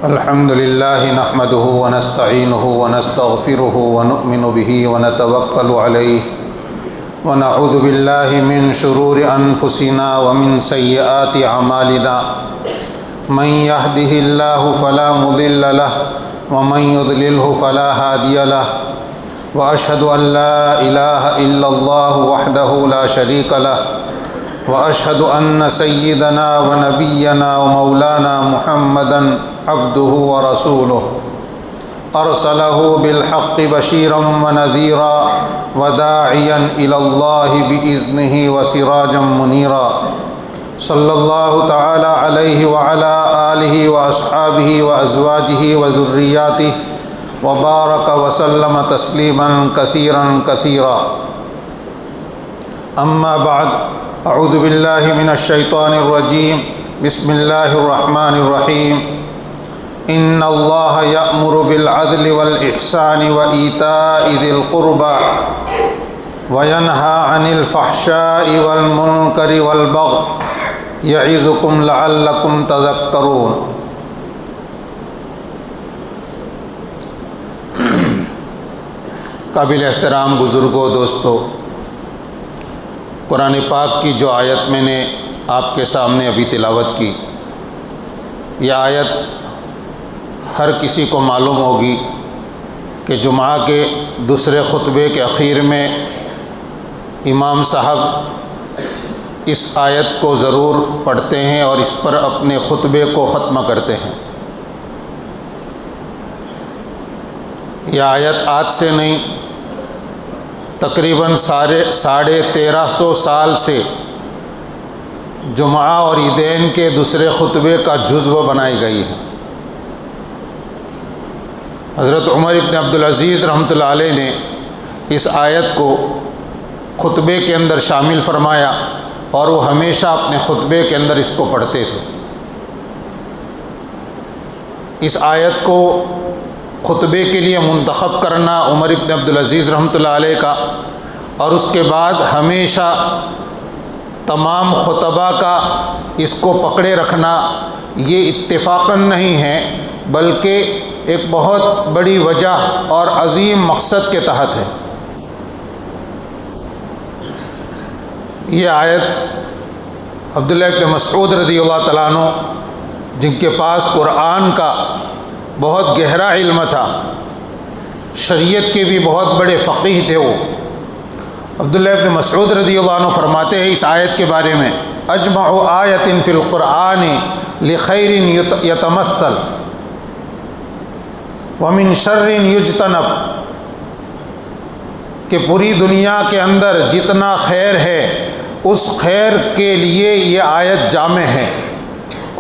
الحمد لله نحمده ونستعينه ونستغفره ونؤمن به ونتوكل عليه ونعوذ بالله من شرور أنفسنا ومن سيئات أعمالنا من يهده الله فلا مضل له ومن يضلله فلا هادي له وأشهد أن لا إله إلا الله وحده لا شريك له وأشهد أن سيدنا ونبينا ومولانا محمدًا عبده ورسوله أرسله بالحق بشيرا ونذيرا وداعيا إلى الله بإذنه وسراجا منيرا صلى الله تعالى عليه وعلى آله وأصحابه وأزواجه وذرياته وبارك وسلم تسليما كثيرا كثيرا أما بعد أعوذ بالله من الشيطان الرجيم بسم الله الرحمن الرحيم إن الله يأمر بالعدل والإحسان وإيتاء ذي القربى وينهى عن الفحشاء والمنكر والبغي يعظكم لعلكم تذكرون۔ قابل احترام بزرگوں، دوستو، قرآن پاک کی جو آیت میں نے آپ کے سامنے ابھی تلاوت کی، یہ آیت ہر کسی کو معلوم ہوگی کہ جمعہ کے دوسرے خطبے کے اخیر میں امام صاحب اس آیت کو ضرور پڑھتے ہیں اور اس پر اپنے خطبے کو ختم کرتے ہیں۔ یہ آیت آج سے نہیں، تقریباً 1350 سال سے جمعہ اور عیدین کے دوسرے خطبے کا جزو بنائی گئی ہے۔ حضرت عمر ابن عبدالعزیز رحمۃ اللہ علیہ نے اس آیت کو خطبے کے اندر شامل فرمایا اور وہ ہمیشہ اپنے خطبے کے اندر اس کو پڑھتے تھے۔ اس آیت کو خطبے کے لیے منتخب کرنا عمر ابن عبدالعزیز رحمۃ اللہ علیہ کا، اور اس کے بعد ہمیشہ تمام خطبہ کا اس کو پکڑے رکھنا، یہ اتفاقاً نہیں ہے بلکہ ایک بہت بڑی وجہ اور عظیم مقصد کے تحت ہے۔ یہ آیت عبداللہ ابن مسعود رضی اللہ تعالیٰ عنہ، جن کے پاس قرآن کا بہت گہرا علم تھا، شریعت کے بھی بہت بڑے فقیہ تھے، وہ عبداللہ ابن مسعود رضی اللہ عنہ فرماتے ہیں اس آیت کے بارے میں: اجمع آیت فی القرآن لخیر یتمثل ومن شر یجتنب، کہ پوری دنیا کے اندر جتنا خیر ہے اس خیر کے لیے یہ آیت جامع ہے،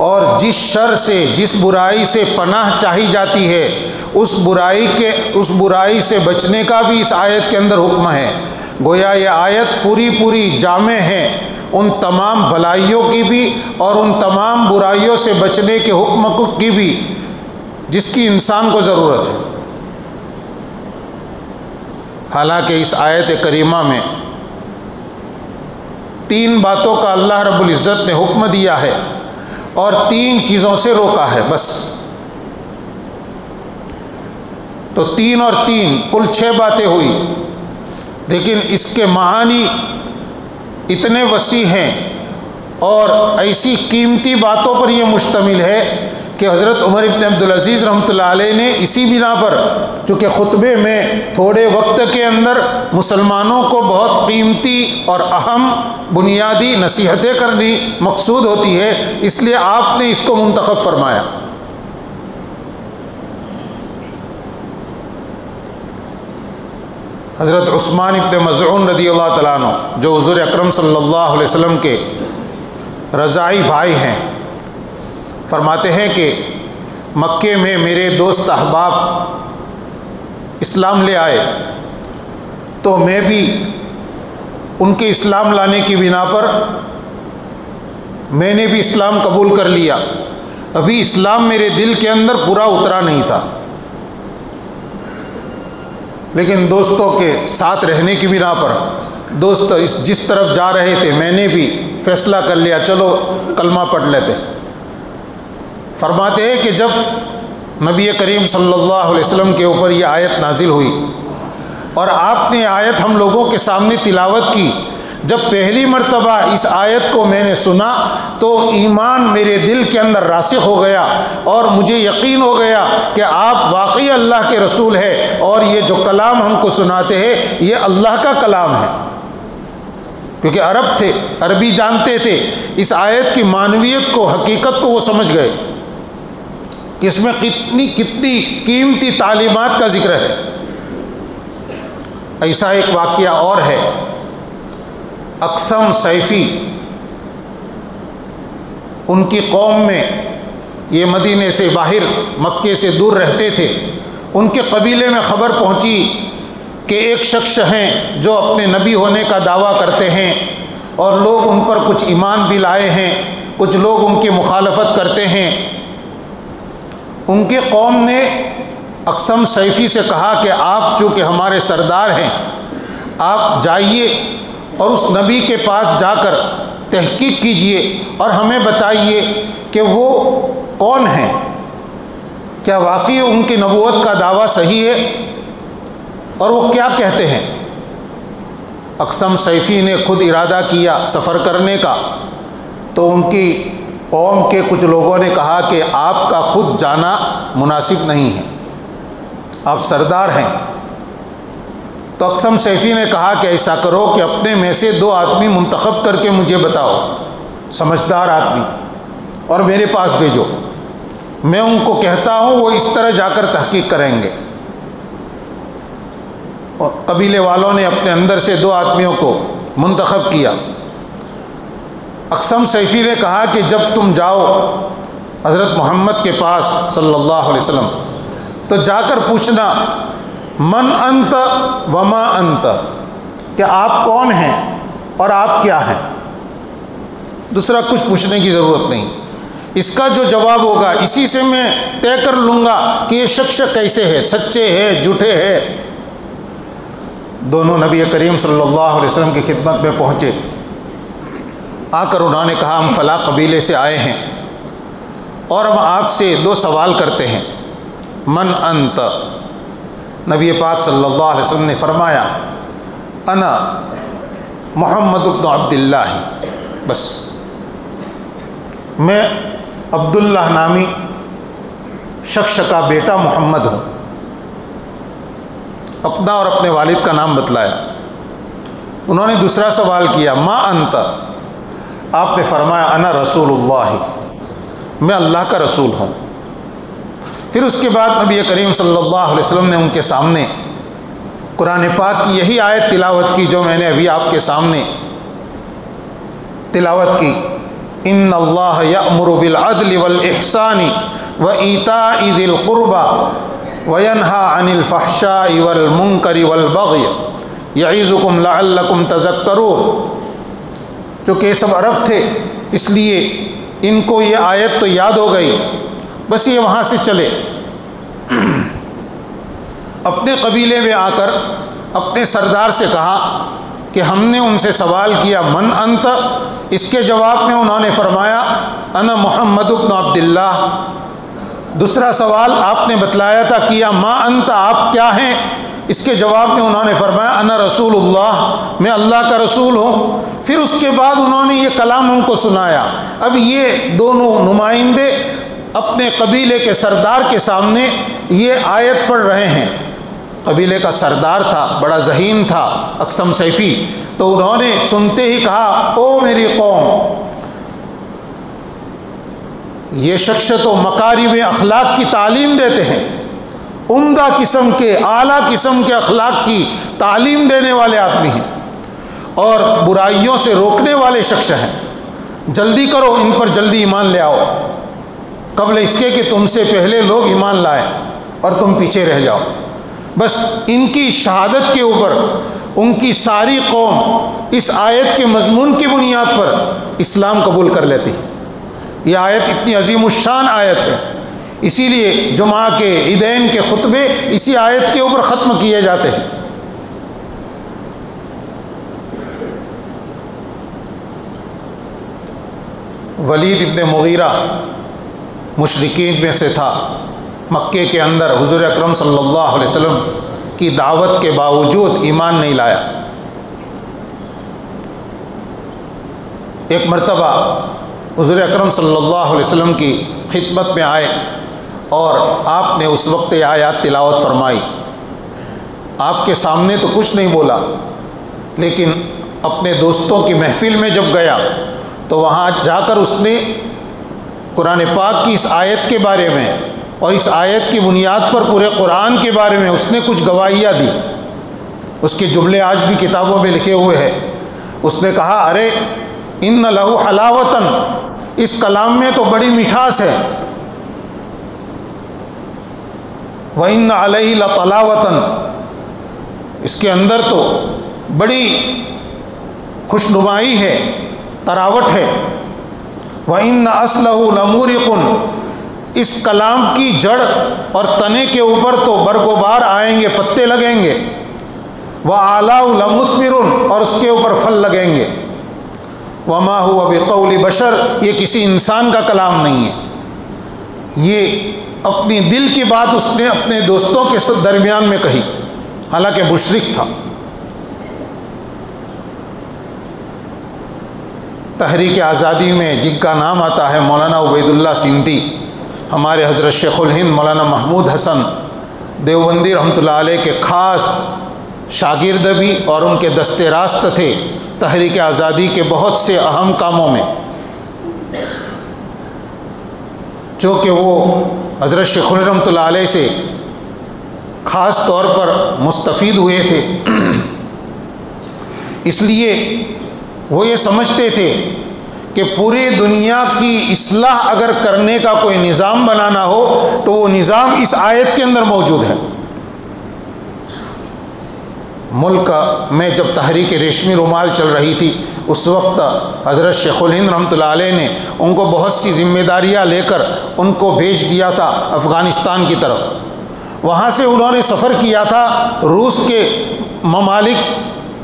اور جس شر سے، جس برائی سے پناہ چاہی جاتی ہے اس برائی سے بچنے کا بھی اس آیت کے اندر حکم ہے۔ گویا یہ آیت پوری جامع ہے ان تمام بھلائیوں کی بھی اور ان تمام برائیوں سے بچنے کے حکم کی بھی جس کی انسان کو ضرورت ہے۔ حالانکہ اس آیت کریمہ میں 3 باتوں کا اللہ رب العزت نے حکم دیا ہے اور 3 چیزوں سے روکا ہے، بس۔ تو 3 اور 3 کل 6 باتیں ہوئی، لیکن اس کے معانی اتنے وسیع ہیں اور ایسی قیمتی باتوں پر یہ مشتمل ہے کہ حضرت عمر ابن عبدالعزیز رحمۃ اللہ علیہ نے اسی بنا پر، چونکہ خطبے میں تھوڑے وقت کے اندر مسلمانوں کو بہت قیمتی اور اہم بنیادی نصیحتیں کرنی مقصود ہوتی ہے، اس لیے آپ نے اس کو منتخب فرمایا۔ حضرت عثمان ابن مظعون رضی اللہ تعالیٰ عنہ، جو حضور اکرم صلی اللہ علیہ وسلم کے رضاعی بھائی ہیں، فرماتے ہیں کہ مکے میں میرے دوست احباب اسلام لے آئے تو میں بھی ان کے اسلام لانے کی بنا پر میں نے بھی اسلام قبول کر لیا۔ ابھی اسلام میرے دل کے اندر پورا اترا نہیں تھا، لیکن دوستوں کے ساتھ رہنے کی بنا پر دوست جس طرف جا رہے تھے میں نے بھی فیصلہ کر لیا چلو کلمہ پڑھ لیتے۔ فرماتے ہیں کہ جب نبی کریم صلی اللہ علیہ وسلم کے اوپر یہ آیت نازل ہوئی اور آپ نے آیت ہم لوگوں کے سامنے تلاوت کی۔ جب پہلی مرتبہ اس آیت کو میں نے سنا تو ایمان میرے دل کے اندر راسخ ہو گیا اور مجھے یقین ہو گیا کہ آپ واقعی اللہ کے رسول ہیں اور یہ جو کلام ہم کو سناتے ہیں یہ اللہ کا کلام ہے، کیونکہ عرب تھے، عربی جانتے تھے۔ اس آیت کی معنویت کو، حقیقت کو وہ سمجھ گئے کہ اس میں کتنی قیمتی تعلیمات کا ذکر ہے۔ ایسا ایک واقعہ اور ہے، اقسم سیفی، ان کی قوم میں، یہ مدینے سے باہر مکے سے دور رہتے تھے، ان کے قبیلے میں خبر پہنچی کہ ایک شخص ہیں جو اپنے نبی ہونے کا دعویٰ کرتے ہیں اور لوگ ان پر کچھ ایمان بھی لائے ہیں، کچھ لوگ ان کی مخالفت کرتے ہیں۔ ان کی قوم نے اقسم سیفی سے کہا کہ آپ چونکہ ہمارے سردار ہیں، آپ جائیے اور اس نبی کے پاس جا کر تحقیق کیجئے اور ہمیں بتائیے کہ وہ کون ہیں، کیا واقعی ان کی نبوت کا دعویٰ صحیح ہے اور وہ کیا کہتے ہیں۔ اقسم سیفی نے خود ارادہ کیا سفر کرنے کا، تو ان کی قوم کے کچھ لوگوں نے کہا کہ آپ کا خود جانا مناسب نہیں ہے، آپ سردار ہیں۔ تو اقسم سیفی نے کہا کہ ایسا کرو کہ اپنے میں سے 2 آدمی منتخب کر کے مجھے بتاؤ، سمجھدار آدمی، اور میرے پاس بھیجو، میں ان کو کہتا ہوں وہ اس طرح جا کر تحقیق کریں گے۔ اور قبیلے والوں نے اپنے اندر سے 2 آدمیوں کو منتخب کیا۔ اقسم سیفی نے کہا کہ جب تم جاؤ حضرت محمد کے پاس صلی اللہ علیہ وسلم تو جا کر پوچھنا من انت وما انت، کہ آپ کون ہیں اور آپ کیا ہیں، دوسرا کچھ پوچھنے کی ضرورت نہیں۔ اس کا جو جواب ہوگا اسی سے میں طے کر لوں گا کہ یہ شخص کیسے ہے، سچے ہے جھوٹے ہے۔ دونوں نبی کریم صلی اللہ علیہ وسلم کی خدمت میں پہنچے، آ کر انہوں نے کہا ہم فلاں قبیلے سے آئے ہیں اور ہم آپ سے 2 سوال کرتے ہیں، من انت۔ نبی پاک صلی اللہ علیہ وسلم نے فرمایا انا محمد بن عبداللہ، بس میں عبداللہ نامی شخص کا بیٹا محمد ہوں۔ اپنا اور اپنے والد کا نام بتلایا۔ انہوں نے دوسرا سوال کیا ما انت، آپ نے فرمایا انا رسول اللہ، میں اللہ کا رسول ہوں۔ پھر اس کے بعد نبی کریم صلی اللہ علیہ وسلم نے ان کے سامنے قرآن پاک کی یہی آیت تلاوت کی جو میں نے ابھی آپ کے سامنے تلاوت کی، ان اللہ یأمر بالعدل والاحسان وایتاء ذی القربى وینہی عن الفحشاء والمنکر والبغی یعظکم لعلکم تذکرون۔ چونکہ یہ سب عرب تھے اس لیے ان کو یہ آیت تو یاد ہو گئی، بس یہ وہاں سے چلے، اپنے قبیلے میں آ کر اپنے سردار سے کہا کہ ہم نے ان سے سوال کیا من انت، اس کے جواب میں انہوں نے فرمایا انا محمد بن عبداللہ۔ دوسرا سوال آپ نے بتلایا تھا کیا ما انت، آپ کیا ہیں، اس کے جواب میں انہوں نے فرمایا انا رسول اللہ، میں اللہ کا رسول ہوں۔ پھر اس کے بعد انہوں نے یہ کلام ان کو سنایا۔ اب یہ دونوں نمائندے اپنے قبیلے کے سردار کے سامنے یہ آیت پڑھ رہے ہیں۔ قبیلے کا سردار تھا، بڑا ذہین تھا اقسم سیفی، تو انہوں نے سنتے ہی کہا او میری قوم، یہ شخص تو مکارم اخلاق کی تعلیم دیتے ہیں، عمدہ قسم کے اعلیٰ قسم کے اخلاق کی تعلیم دینے والے آدمی ہیں اور برائیوں سے روکنے والے شخص ہیں، جلدی کرو ان پر جلدی ایمان لے آؤ قبل اس کے کہ تم سے پہلے لوگ ایمان لائیں اور تم پیچھے رہ جاؤ۔ بس ان کی شہادت کے اوپر ان کی ساری قوم اس آیت کے مضمون کی بنیاد پر اسلام قبول کر لیتی۔ یہ آیت اتنی عظیم الشان آیت ہے، اسی لیے جمعہ کے عیدین کے خطبے اسی آیت کے اوپر ختم کیے جاتے ہیں۔ ولید ابن مغیرہ مشرکین میں سے تھا، مکے کے اندر حضور اکرم صلی اللہ علیہ وسلم کی دعوت کے باوجود ایمان نہیں لایا۔ ایک مرتبہ حضور اکرم صلی اللہ علیہ وسلم کی خدمت میں آئے اور آپ نے اس وقت یہ آیات تلاوت فرمائی۔ آپ کے سامنے تو کچھ نہیں بولا، لیکن اپنے دوستوں کی محفل میں جب گیا تو وہاں جا کر اس نے قرآن پاک کی اس آیت کے بارے میں اور اس آیت کی بنیاد پر پورے قرآن کے بارے میں اس نے کچھ گواہیاں دی۔ اس کے جملے آج بھی کتابوں میں لکھے ہوئے ہیں۔ اس نے کہا، ارے ان لہو حلاوتن، اس کلام میں تو بڑی مٹھاس ہے، وَإِنَّ عَلَيْهِ لَطَلَاوَةً، اس کے اندر تو بڑی خوشنمائی ہے، تراوٹ ہے، وَإِنَّ أَصْلَهُ لَمُورِقٌ، اس کلام کی جڑ اور تنے کے اوپر تو برگوبار آئیں گے، پتے لگیں گے، وَأَعْلَاهُ لَمُثْمِرٌ، اور اس کے اوپر پھل لگیں گے، وَمَا هُوَ بِقَوْلِ بشر، یہ کسی انسان کا کلام نہیں ہے۔ یہ اپنی دل کی بات اس نے اپنے دوستوں کے درمیان میں کہی، حالانکہ مشرک تھا۔ تحریک آزادی میں جن کا نام آتا ہے مولانا عبید اللہ سندھی، ہمارے حضرت شیخ الہند مولانا محمود حسن دیوبندی رحمۃ اللہ علیہ کے خاص شاگرد بھی اور ان کے دست راست تھے تحریک آزادی کے بہت سے اہم کاموں میں، چونکہ وہ حضرت شیخ الہند رحمۃ اللہ علیہ سے خاص طور پر مستفید ہوئے تھے، اس لیے وہ یہ سمجھتے تھے کہ پوری دنیا کی اصلاح اگر کرنے کا کوئی نظام بنانا ہو تو وہ نظام اس آیت کے اندر موجود ہے۔ ملک میں جب تحریک ریشمی رومال چل رہی تھی، اس وقت حضرت شیخ الہند رحمۃ اللہ علیہ نے ان کو بہت سی ذمہ داریاں لے کر ان کو بھیج دیا تھا افغانستان کی طرف۔ وہاں سے انہوں نے سفر کیا تھا روس کے ممالک،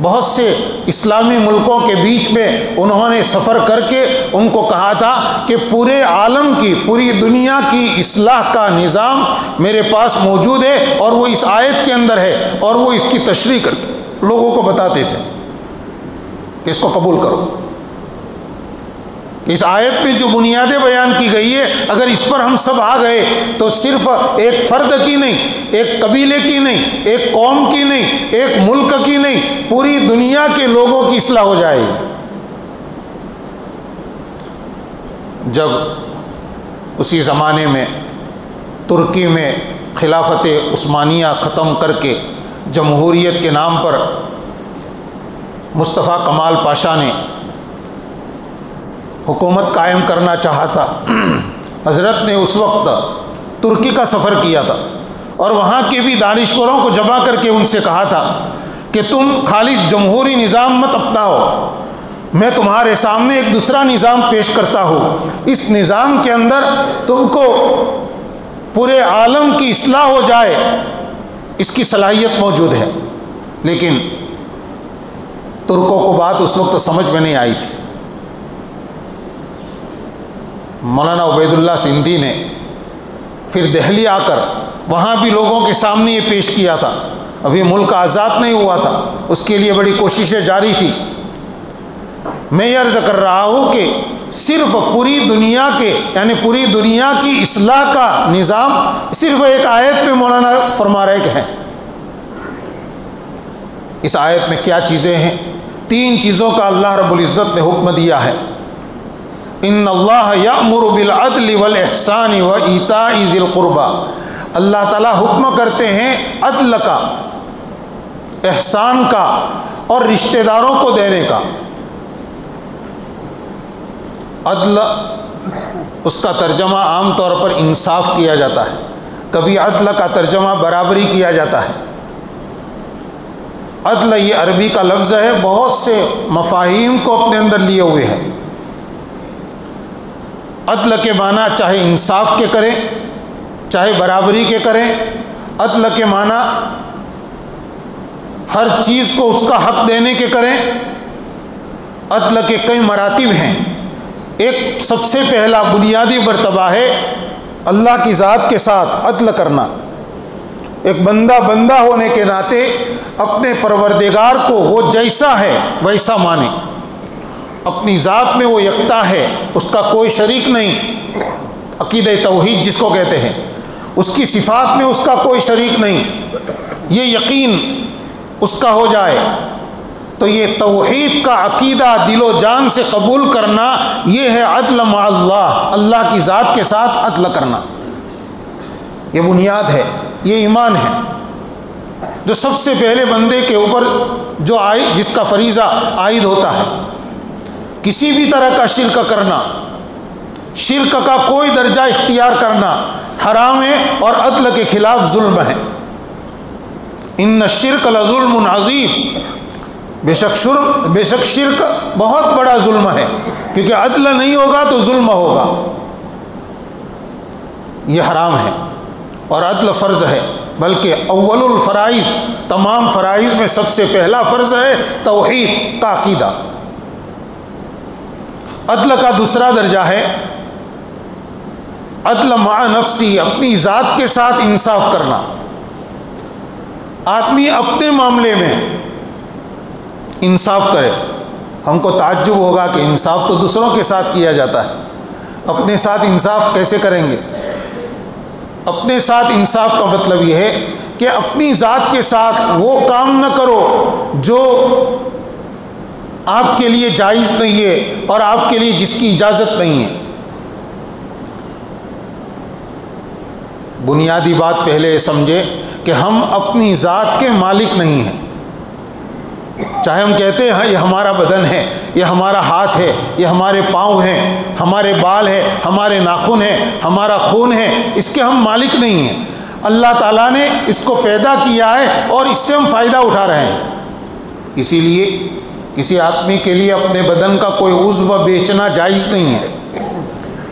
بہت سے اسلامی ملکوں کے بیچ میں انہوں نے سفر کر کے ان کو کہا تھا کہ پورے عالم کی، پوری دنیا کی اصلاح کا نظام میرے پاس موجود ہے اور وہ اس آیت کے اندر ہے، اور وہ اس کی تشریح کرتے لوگوں کو بتاتے تھے کہ اس کو قبول کرو۔ اس آیت میں جو بنیادیں بیان کی گئی ہے، اگر اس پر ہم سب آ گئے تو صرف ایک فرد کی نہیں، ایک قبیلے کی نہیں، ایک قوم کی نہیں، ایک ملک کی نہیں، پوری دنیا کے لوگوں کی اصلاح ہو جائے گی۔ جب اسی زمانے میں ترکی میں خلافت عثمانیہ ختم کر کے جمہوریت کے نام پر مصطفیٰ کمال پاشا نے حکومت قائم کرنا چاہا تھا، حضرت نے اس وقت ترکی کا سفر کیا تھا اور وہاں کے بھی دانشوروں کو جمع کر کے ان سے کہا تھا کہ تم خالص جمہوری نظام مت اپناؤ، میں تمہارے سامنے ایک دوسرا نظام پیش کرتا ہوں، اس نظام کے اندر تم کو پورے عالم کی اصلاح ہو جائے، اس کی صلاحیت موجود ہے۔ لیکن ترکوں کو بات اس وقت سمجھ میں نہیں آئی تھی۔ مولانا عبید اللہ سندھی نے پھر دہلی آ کر وہاں بھی لوگوں کے سامنے یہ پیش کیا تھا، ابھی ملک آزاد نہیں ہوا تھا، اس کے لیے بڑی کوششیں جاری تھی۔ میں یہ عرض کر رہا ہوں کہ صرف پوری دنیا کے، یعنی پوری دنیا کی اصلاح کا نظام صرف ایک آیت میں مولانا فرما رہے کہ ہیں۔ اس آیت میں کیا چیزیں ہیں؟ 3 چیزوں کا اللہ رب العزت نے حکم دیا ہے۔ ان اللہ یأمر بالعدل والاحسان وایتاء ذی القربى، اللہ تعالیٰ حکم کرتے ہیں عدل کا، احسان کا اور رشتہ داروں کو دینے کا۔ عدل، اس کا ترجمہ عام طور پر انصاف کیا جاتا ہے، کبھی عدل کا ترجمہ برابری کیا جاتا ہے۔ عدل یہ عربی کا لفظ ہے، بہت سے مفاہیم کو اپنے اندر لیے ہوئے ہیں۔ عدل کے معنی چاہے انصاف کے کریں، چاہے برابری کے کریں۔ عدل کے معنی ہر چیز کو اس کا حق دینے کے کریں۔ عدل کے کئی مراتب ہیں۔ ایک سب سے پہلا بنیادی مرتبہ ہے اللہ کی ذات کے ساتھ عدل کرنا، ایک بندہ ہونے کے ناطے اپنے پروردگار کو وہ جیسا ہے ویسا مانے، اپنی ذات میں وہ یکتا ہے، اس کا کوئی شریک نہیں، عقیدہ توحید جس کو کہتے ہیں، اس کی صفات میں اس کا کوئی شریک نہیں، یہ یقین اس کا ہو جائے تو یہ توحید کا عقیدہ دل و جان سے قبول کرنا، یہ ہے عدل مع اللہ، اللہ کی ذات کے ساتھ عدل کرنا۔ یہ بنیاد ہے، یہ ایمان ہے جو سب سے پہلے بندے کے اوپر جس کا فریضہ عائد ہوتا ہے۔ کسی بھی طرح کا شرک کرنا، شرک کا کوئی درجہ اختیار کرنا حرام ہے اور عدل کے خلاف ظلم ہے۔ ان الشرک لظلم عظیم، بے شک شرک بہت بڑا ظلم ہے، کیونکہ عدل نہیں ہوگا تو ظلم ہوگا، یہ حرام ہے اور عدل فرض ہے، بلکہ اول الفرائض، تمام فرائض میں سب سے پہلا فرض ہے توحید کا عقیدہ۔ عدل کا دوسرا درجہ ہے عدل مع نفسی، اپنی ذات کے ساتھ انصاف کرنا۔ آدمی اپنے معاملے میں انصاف کرے۔ ہم کو تعجب ہوگا کہ انصاف تو دوسروں کے ساتھ کیا جاتا ہے، اپنے ساتھ انصاف کیسے کریں گے؟ اپنے ساتھ انصاف کا مطلب یہ ہے کہ اپنی ذات کے ساتھ وہ کام نہ کرو جو آپ کے لیے جائز نہیں ہے اور آپ کے لیے جس کی اجازت نہیں ہے۔ بنیادی بات پہلے سمجھے کہ ہم اپنی ذات کے مالک نہیں ہیں۔ چاہے ہم کہتے ہیں یہ ہمارا بدن ہے، یہ ہمارا ہاتھ ہے، یہ ہمارے پاؤں ہیں، ہمارے بال ہیں، ہمارے ناخن ہیں، ہمارا خون ہے، اس کے ہم مالک نہیں ہیں۔ اللہ تعالیٰ نے اس کو پیدا کیا ہے اور اس سے ہم فائدہ اٹھا رہے ہیں۔ اسی لیے کسی آدمی کے لیے اپنے بدن کا کوئی عضو بیچنا جائز نہیں ہے۔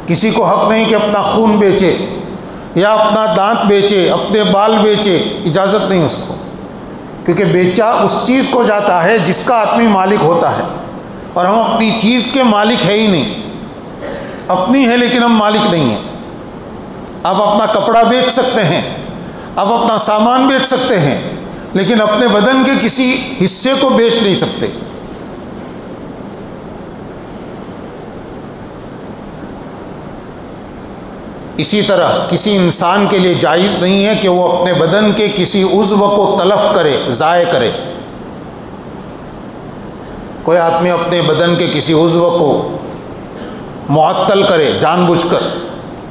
کسی کو حق نہیں کہ اپنا خون بیچے یا اپنا دانت بیچے، اپنے بال بیچے، اجازت نہیں اس کو، کیونکہ بیچا اس چیز کو جاتا ہے جس کا آدمی مالک ہوتا ہے، اور ہم اپنی چیز کے مالک ہے ہی نہیں، اپنی ہے لیکن ہم مالک نہیں ہیں۔ آپ اپنا کپڑا بیچ سکتے ہیں، آپ اپنا سامان بیچ سکتے ہیں، لیکن اپنے بدن کے کسی حصے کو بیچ نہیں سکتے۔ اسی طرح کسی انسان کے لیے جائز نہیں ہے کہ وہ اپنے بدن کے کسی عضو کو تلف کرے، ضائع کرے۔ کوئی آدمی اپنے بدن کے کسی عضو کو معطل کرے، جان بوجھ کر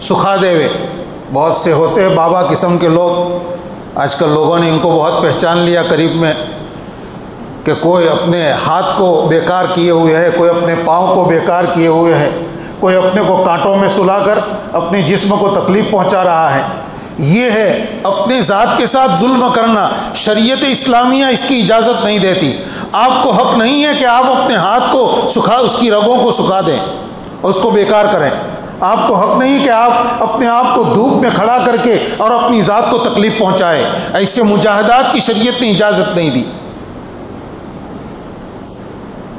سکھا دے ہوئے۔ بہت سے ہوتے ہیں بابا قسم کے لوگ، آج کل لوگوں نے ان کو بہت پہچان لیا قریب میں، کہ کوئی اپنے ہاتھ کو بیکار کیے ہوئے ہے، کوئی اپنے پاؤں کو بیکار کیے ہوئے ہے، کوئی اپنے کو کانٹوں میں سلا کر اپنے جسم کو تکلیف پہنچا رہا ہے۔ یہ ہے اپنے ذات کے ساتھ ظلم کرنا۔ شریعت اسلامیہ اس کی اجازت نہیں دیتی۔ آپ کو حق نہیں ہے کہ آپ اپنے ہاتھ کو اس کی رگوں کو سکھا دیں اور اس کو بیکار کریں۔ آپ کو حق نہیں کہ آپ اپنے آپ کو دھوپ میں کھڑا کر کے اور اپنی ذات کو تکلیف پہنچائے۔ ایسے مجاہدات کی شریعت نے اجازت نہیں دی۔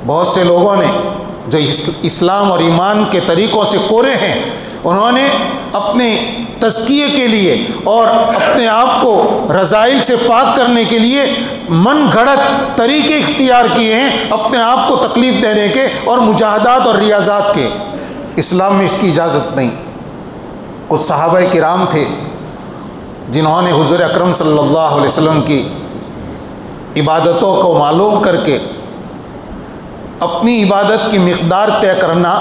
بہت سے لوگوں نے جو اسلام اور ایمان کے طریقوں سے کورے ہیں، انہوں نے اپنے تزکیے کے لیے اور اپنے آپ کو رذائل سے پاک کرنے کے لیے من گھڑت طریقے اختیار کیے ہیں، اپنے آپ کو تکلیف دینے کے اور مجاہدات اور ریاضات کے۔ اسلام میں اس کی اجازت نہیں۔ کچھ صحابہ کرام تھے جنہوں نے حضور اکرم صلی اللہ علیہ وسلم کی عبادتوں کو معلوم کر کے اپنی عبادت کی مقدار طے کرنا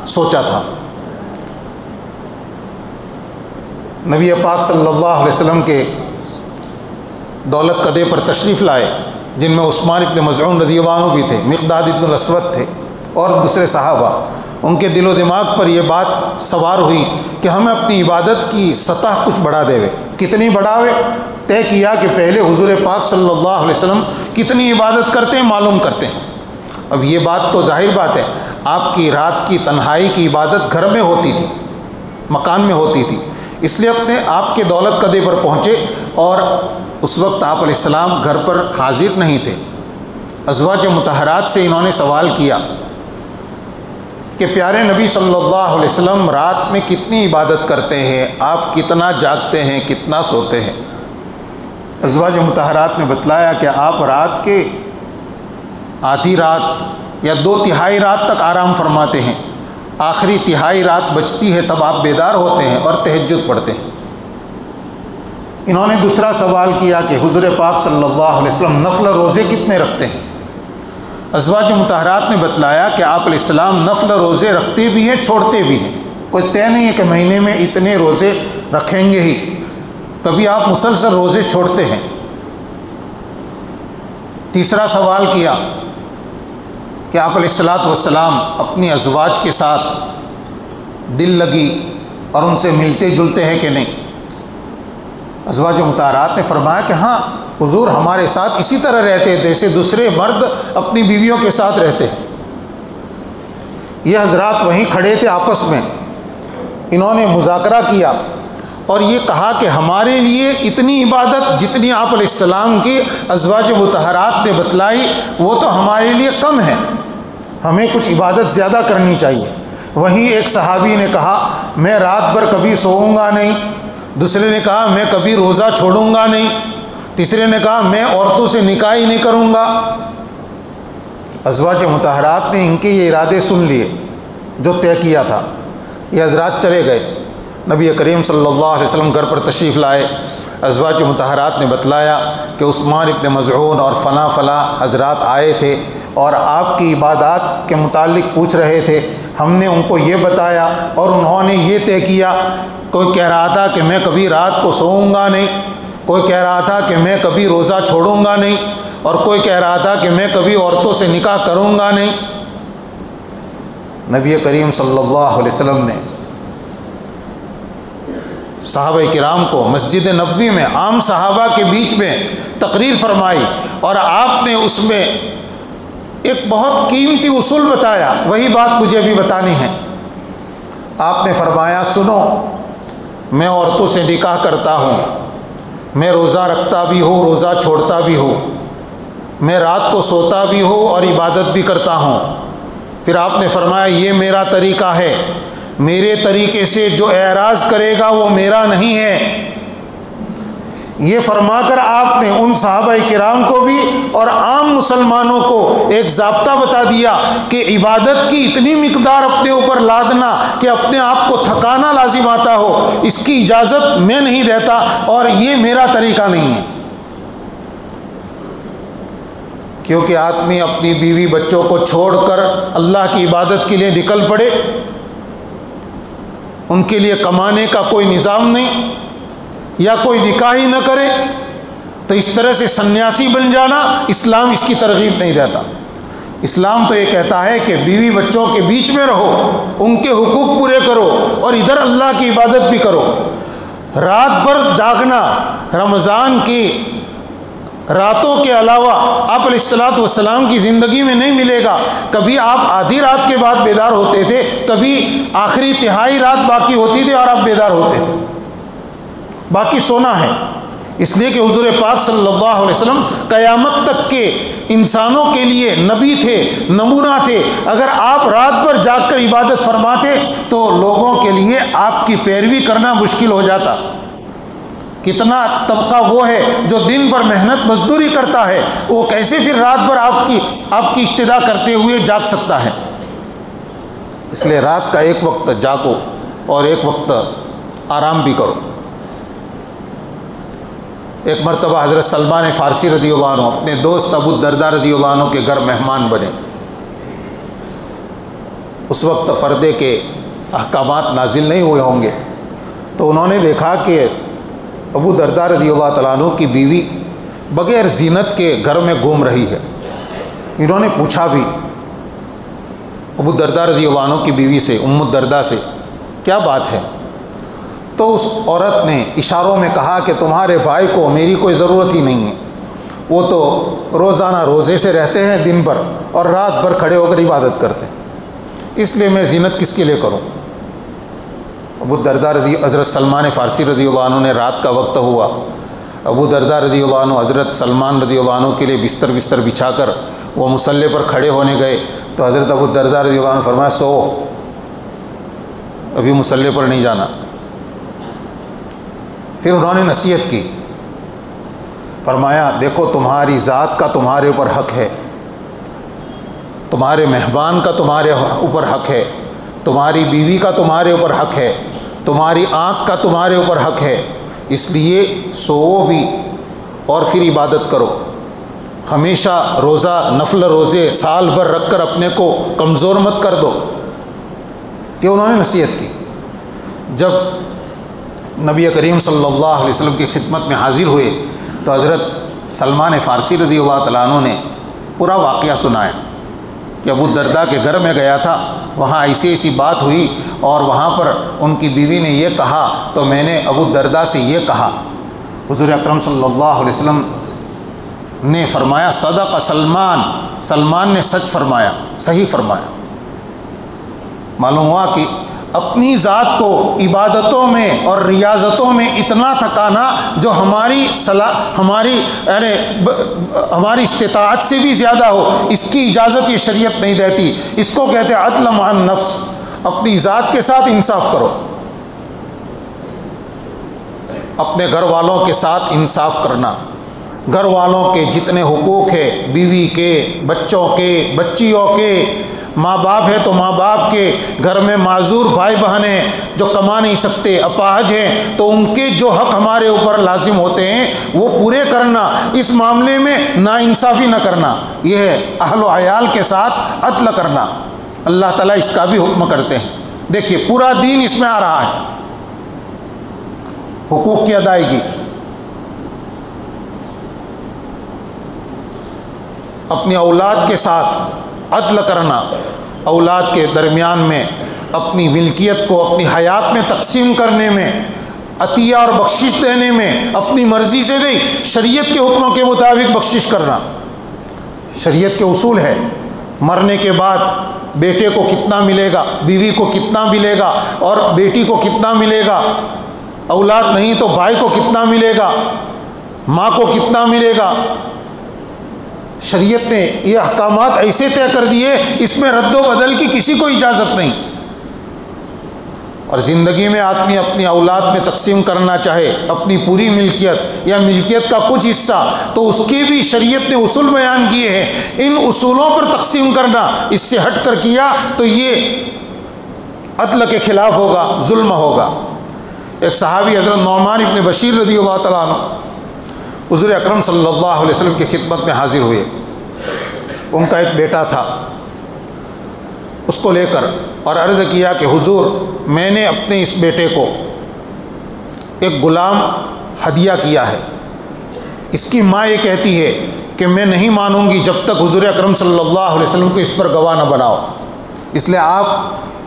سوچا تھا۔ نبی پاک صلی اللہ علیہ وسلم کے دولت قدے پر تشریف لائے، جن میں عثمان ابن مظعون رضی اللہ عنہ بھی تھے، مقداد ابن الاسود تھے اور دوسرے صحابہ۔ ان کے دل و دماغ پر یہ بات سوار ہوئی کہ ہمیں اپنی عبادت کی سطح کچھ بڑھا دے وے۔ کتنی بڑھاوے؟ طے کیا کہ پہلے حضور پاک صلی اللہ علیہ وسلم کتنی عبادت کرتے ہیں معلوم کرتے ہیں۔ اب یہ بات تو ظاہر بات ہے، آپ کی رات کی تنہائی کی عبادت گھر میں ہوتی تھی، مکان میں ہوتی تھی، اس لیے اپنے آپ کے دولت قدے پر پہنچے، اور اس وقت آپ علیہ السلام گھر پر حاضر نہیں تھے۔ ازواج مطہرات سے انہوں نے سوال کیا کہ پیارے نبی صلی اللہ علیہ وسلم رات میں کتنی عبادت کرتے ہیں، آپ کتنا جاگتے ہیں، کتنا سوتے ہیں۔ ازواج مطہرات نے بتلایا کہ آپ رات کے آدھی رات یا 2/3 رات تک آرام فرماتے ہیں، آخری تہائی رات بچتی ہے تب آپ بیدار ہوتے ہیں اور تہجد پڑھتے ہیں۔ انہوں نے دوسرا سوال کیا کہ حضور پاک صلی اللہ علیہ وسلم نفل روزے کتنے رکھتے ہیں؟ ازواج مطہرات نے بتلایا کہ آپ علیہ السلام نفل روزے رکھتے بھی ہیں، چھوڑتے بھی ہیں، کوئی طے نہیں ہے کہ مہینے میں اتنے روزے رکھیں گے ہی، کبھی آپ مسلسل روزے چھوڑتے ہیں۔ تیسرا سوال کیا کہ آپ علیہ السلام اپنی ازواج کے ساتھ دل لگی اور ان سے ملتے جلتے ہیں کہ نہیں؟ ازواج مطہرات نے فرمایا کہ ہاں حضور ہمارے ساتھ اسی طرح رہتے جیسے دوسرے مرد اپنی بیویوں کے ساتھ رہتے ہیں۔ یہ حضرات وہیں کھڑے تھے، آپس میں انہوں نے مذاکرہ کیا اور یہ کہا کہ ہمارے لیے اتنی عبادت جتنی آپ علیہ السلام کی ازواج مطہرات نے بتلائی وہ تو ہمارے لیے کم ہے، ہمیں کچھ عبادت زیادہ کرنی چاہیے۔ وہیں ایک صحابی نے کہا میں رات بھر کبھی سوؤں گا نہیں، دوسرے نے کہا میں کبھی روزہ چھوڑوں گا نہیں، تیسرے نے کہا میں عورتوں سے نکاح ہی نہیں کروں گا۔ ازواج مطہرات نے ان کے یہ ارادے سن لیے جو طے کیا تھا، یہ حضرات چلے گئے۔ نبی کریم صلی اللہ علیہ وسلم گھر پر تشریف لائے، ازواج مطہرات نے بتلایا کہ عثمان ابن مظعون اور فلاں حضرات آئے تھے اور آپ کی عبادات کے متعلق پوچھ رہے تھے، ہم نے ان کو یہ بتایا اور انہوں نے یہ طے کیا۔ کوئی کہہ رہا تھا کہ میں کبھی رات کو سوؤں گا نہیں، کوئی کہہ رہا تھا کہ میں کبھی روزہ چھوڑوں گا نہیں، اور کوئی کہہ رہا تھا کہ میں کبھی عورتوں سے نکاح کروں گا نہیں۔ نبی کریم صلی اللہ علیہ وسلم نے صحابہ کرام کو مسجد نبوی میں عام صحابہ کے بیچ میں تقریر فرمائی اور آپ نے اس میں ایک بہت قیمتی اصول بتایا، وہی بات مجھے بھی بتانی ہے۔ آپ نے فرمایا سنو، میں عورتوں سے نکاح کرتا ہوں، میں روزہ رکھتا بھی ہوں، روزہ چھوڑتا بھی ہوں، میں رات کو سوتا بھی ہوں اور عبادت بھی کرتا ہوں۔ پھر آپ نے فرمایا یہ میرا طریقہ ہے، میرے طریقے سے جو اعراض کرے گا وہ میرا نہیں ہے۔ یہ فرما کر آپ نے ان صحابہ کرام کو بھی اور عام مسلمانوں کو ایک ضابطہ بتا دیا کہ عبادت کی اتنی مقدار اپنے اوپر لادنا کہ اپنے آپ کو تھکانا لازم آتا ہو، اس کی اجازت میں نہیں دیتا اور یہ میرا طریقہ نہیں ہے۔ کیونکہ آدمی اپنی بیوی بچوں کو چھوڑ کر اللہ کی عبادت کے لیے نکل پڑے، ان کے لیے کمانے کا کوئی نظام نہیں یا کوئی نکاح ہی نہ کرے، تو اس طرح سے سنیاسی بن جانا اسلام اس کی ترغیب نہیں دیتا۔ اسلام تو یہ کہتا ہے کہ بیوی بچوں کے بیچ میں رہو، ان کے حقوق پورے کرو اور ادھر اللہ کی عبادت بھی کرو۔ رات بھر جاگنا رمضان کی راتوں کے علاوہ آپ علیہ السلام کی زندگی میں نہیں ملے گا۔ کبھی آپ آدھی رات کے بعد بیدار ہوتے تھے، کبھی آخری تہائی رات باقی ہوتی تھی اور آپ بیدار ہوتے تھے، باقی سونا ہے۔ اس لیے کہ حضور پاک صلی اللہ علیہ وسلم قیامت تک کے انسانوں کے لیے نبی تھے، نمونہ تھے۔ اگر آپ رات بھر جاگ کر عبادت فرماتے تو لوگوں کے لیے آپ کی پیروی کرنا مشکل ہو جاتا۔ کتنا طبقہ وہ ہے جو دن بھر محنت مزدوری کرتا ہے، وہ کیسے پھر رات بھر آپ کی اقتدا کرتے ہوئے جاگ سکتا ہے؟ اس لیے رات کا ایک وقت جاگو اور ایک وقت آرام بھی کرو۔ ایک مرتبہ حضرت سلمان فارسی رضی اللہ عنہ اپنے دوست ابو الدرداء رضی اللہ عنہ کے گھر مہمان بنے۔ اس وقت پردے کے احکامات نازل نہیں ہوئے ہوں گے، تو انہوں نے دیکھا کہ ابو الدرداء رضی اللہ تعالیٰ عنہ کی بیوی بغیر زینت کے گھر میں گھوم رہی ہے۔ انہوں نے پوچھا بھی ابو الدرداء رضی اللہ عنہ کی بیوی سے، ام الدرداء سے، کیا بات ہے؟ تو اس عورت نے اشاروں میں کہا کہ تمہارے بھائی کو میری کوئی ضرورت ہی نہیں ہے، وہ تو روزانہ روزے سے رہتے ہیں دن بھر اور رات بھر کھڑے ہو کر عبادت کرتے ہیں، اس لیے میں زینت کس کے لیے کروں؟ ابو الدرداء حضرت سلمان فارسی رضی اللہ عنہ نے رات کا وقت ہوا، ابو الدرداء رضی اللہ عنہ حضرت سلمان رضی اللہ عنہ کے لیے بستر بچھا کر وہ مصلی پر کھڑے ہونے گئے، تو حضرت ابو الدرداء رضی اللہ عنہ فرمایا سو، ابھی مصلی پر نہیں جانا۔ پھر انہوں نے نصیحت کی، فرمایا دیکھو تمہاری ذات کا تمہارے اوپر حق ہے، تمہارے مہمان کا تمہارے اوپر حق ہے، تمہاری بیوی کا تمہارے اوپر حق ہے، تمہاری آنکھ کا تمہارے اوپر حق ہے، اس لیے سوؤ بھی اور پھر عبادت کرو۔ ہمیشہ روزہ نفل روزے سال بھر رکھ کر اپنے کو کمزور مت کر دو۔ کہ انہوں نے نصیحت کی۔ جب نبی کریم صلی اللہ علیہ وسلم کی خدمت میں حاضر ہوئے تو حضرت سلمان فارسی رضی اللہ تعالیٰ عنہ نے پورا واقعہ سنایا کہ ابو الدرداء کے گھر میں گیا تھا، وہاں ایسی ایسی بات ہوئی اور وہاں پر ان کی بیوی نے یہ کہا تو میں نے ابو الدرداء سے یہ کہا۔ حضور اکرم صلی اللہ علیہ وسلم نے فرمایا صدق سلمان، سلمان نے سچ فرمایا، صحیح فرمایا۔ معلوم ہوا کہ اپنی ذات کو عبادتوں میں اور ریاضتوں میں اتنا تھکانا جو ہماری ہماری استطاعت سے بھی زیادہ ہو، اس کی اجازت یہ شریعت نہیں دیتی۔ اس کو کہتے ہیں عدل مع النفس، اپنی ذات کے ساتھ انصاف کرو، اپنے گھر والوں کے ساتھ انصاف کرنا، گھر والوں کے جتنے حقوق ہیں، بیوی کے، بچوں کے، بچیوں کے، ماں باپ ہے تو ماں باپ کے، گھر میں معذور بھائی بہن ہیں جو کما نہیں سکتے، اپاہج ہیں، تو ان کے جو حق ہمارے اوپر لازم ہوتے ہیں وہ پورے کرنا، اس معاملے میں ناانصافی نہ کرنا، یہ ہے اہل و عیال کے ساتھ عدل کرنا۔ اللہ تعالیٰ اس کا بھی حکم کرتے ہیں۔ دیکھیے پورا دین اس میں آ رہا ہے، حقوق کی ادائیگی، اپنی اولاد کے ساتھ عدل کرنا، اولاد کے درمیان میں اپنی ملکیت کو اپنی حیات میں تقسیم کرنے میں، عطیہ اور بخشش دینے میں اپنی مرضی سے نہیں، شریعت کے حکموں کے مطابق بخشش کرنا۔ شریعت کے اصول ہے، مرنے کے بعد بیٹے کو کتنا ملے گا، بیوی کو کتنا ملے گا اور بیٹی کو کتنا ملے گا، اولاد نہیں تو بھائی کو کتنا ملے گا، ماں کو کتنا ملے گا۔ شریعت نے یہ احکامات ایسے طے کر دیے، اس میں رد و بدل کی کسی کو اجازت نہیں۔ اور زندگی میں آدمی اپنی اولاد میں تقسیم کرنا چاہے اپنی پوری ملکیت یا ملکیت کا کچھ حصہ، تو اس کے بھی شریعت نے اصول بیان کیے ہیں۔ ان اصولوں پر تقسیم کرنا، اس سے ہٹ کر کیا تو یہ عدل کے خلاف ہوگا، ظلم ہوگا۔ ایک صحابی حضرت نعمان ابن بشیر رضی اللہ تعالیٰ عنہ حضور اکرم صلی اللہ علیہ وسلم کی خدمت میں حاضر ہوئے۔ ان کا ایک بیٹا تھا، اس کو لے کر اور عرض کیا کہ حضور میں نے اپنے اس بیٹے کو ایک غلام ہدیہ کیا ہے، اس کی ماں یہ کہتی ہے کہ میں نہیں مانوں گی جب تک حضور اکرم صلی اللہ علیہ وسلم کو اس پر گواہ نہ بناؤ، اس لیے آپ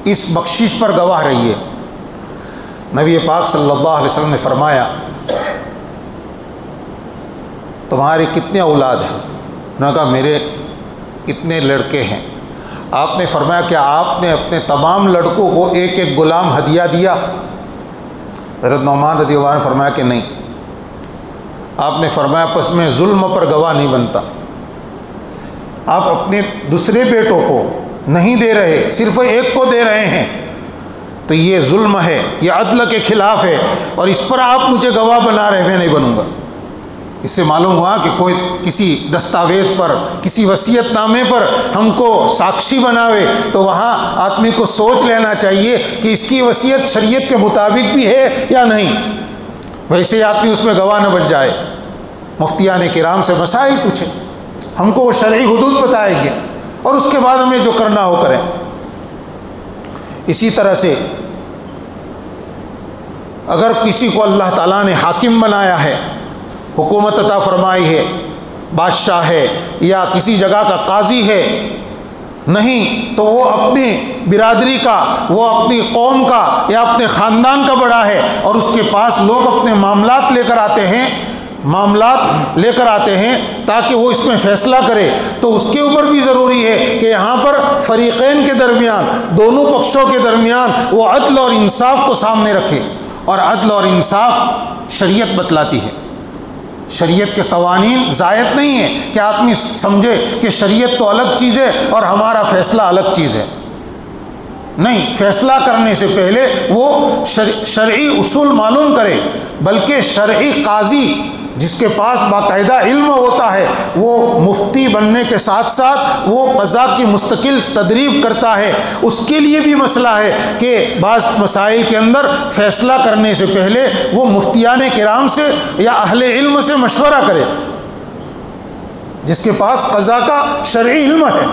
اس بخشش پر گواہ رہیے۔ نبی پاک صلی اللہ علیہ وسلم نے فرمایا تمہارے کتنے اولاد ہیں؟ انہوں نے کہا میرے اتنے لڑکے ہیں۔ آپ نے فرمایا کہ آپ نے اپنے تمام لڑکوں کو ایک ایک غلام ہدیہ دیا؟ حضرت نعمان رضی اللہ عنہ نے فرمایا کہ نہیں۔ آپ نے فرمایا پس میں ظلم پر گواہ نہیں بنتا، آپ اپنے دوسرے بیٹوں کو نہیں دے رہے، صرف ایک کو دے رہے ہیں، تو یہ ظلم ہے، یہ عدل کے خلاف ہے، اور اس پر آپ مجھے گواہ بنا رہے ہیں، میں نہیں بنوں گا۔ اس سے معلوم ہوا کہ کوئی کسی دستاویز پر، کسی وصیت نامے پر ہم کو ساکشی بناوے تو وہاں آدمی کو سوچ لینا چاہیے کہ اس کی وصیت شریعت کے مطابق بھی ہے یا نہیں، ویسے آدمی اس میں گواہ نہ بن جائے۔ مفتیان کرام سے مسائل پوچھیں، ہم کو وہ شرعی حدود بتائیں گے اور اس کے بعد ہمیں جو کرنا ہو کریں۔ اسی طرح سے اگر کسی کو اللہ تعالیٰ نے حاکم بنایا ہے، حکومت عطا فرمائی ہے، بادشاہ ہے یا کسی جگہ کا قاضی ہے، نہیں تو وہ اپنی برادری کا، وہ اپنی قوم کا یا اپنے خاندان کا بڑا ہے اور اس کے پاس لوگ اپنے معاملات لے کر آتے ہیں تاکہ وہ اس میں فیصلہ کرے، تو اس کے اوپر بھی ضروری ہے کہ یہاں پر فریقین کے درمیان، دونوں پکشوں کے درمیان وہ عدل اور انصاف کو سامنے رکھے۔ اور عدل اور انصاف شریعت بتلاتی ہے، شریعت کے قوانین زائد نہیں ہیں کہ آدمی سمجھے کہ شریعت تو الگ چیز ہے اور ہمارا فیصلہ الگ چیز ہے۔ نہیں، فیصلہ کرنے سے پہلے وہ شرعی اصول معلوم کرے، بلکہ شرعی قاضی جس کے پاس باقاعدہ علم ہوتا ہے وہ مفتی بننے کے ساتھ ساتھ وہ قضاء کی مستقل تدریب کرتا ہے۔ اس کے لیے بھی مسئلہ ہے کہ بعض مسائل کے اندر فیصلہ کرنے سے پہلے وہ مفتیان کرام سے یا اہل علم سے مشورہ کرے، جس کے پاس قضاء کا شرعی علم ہے،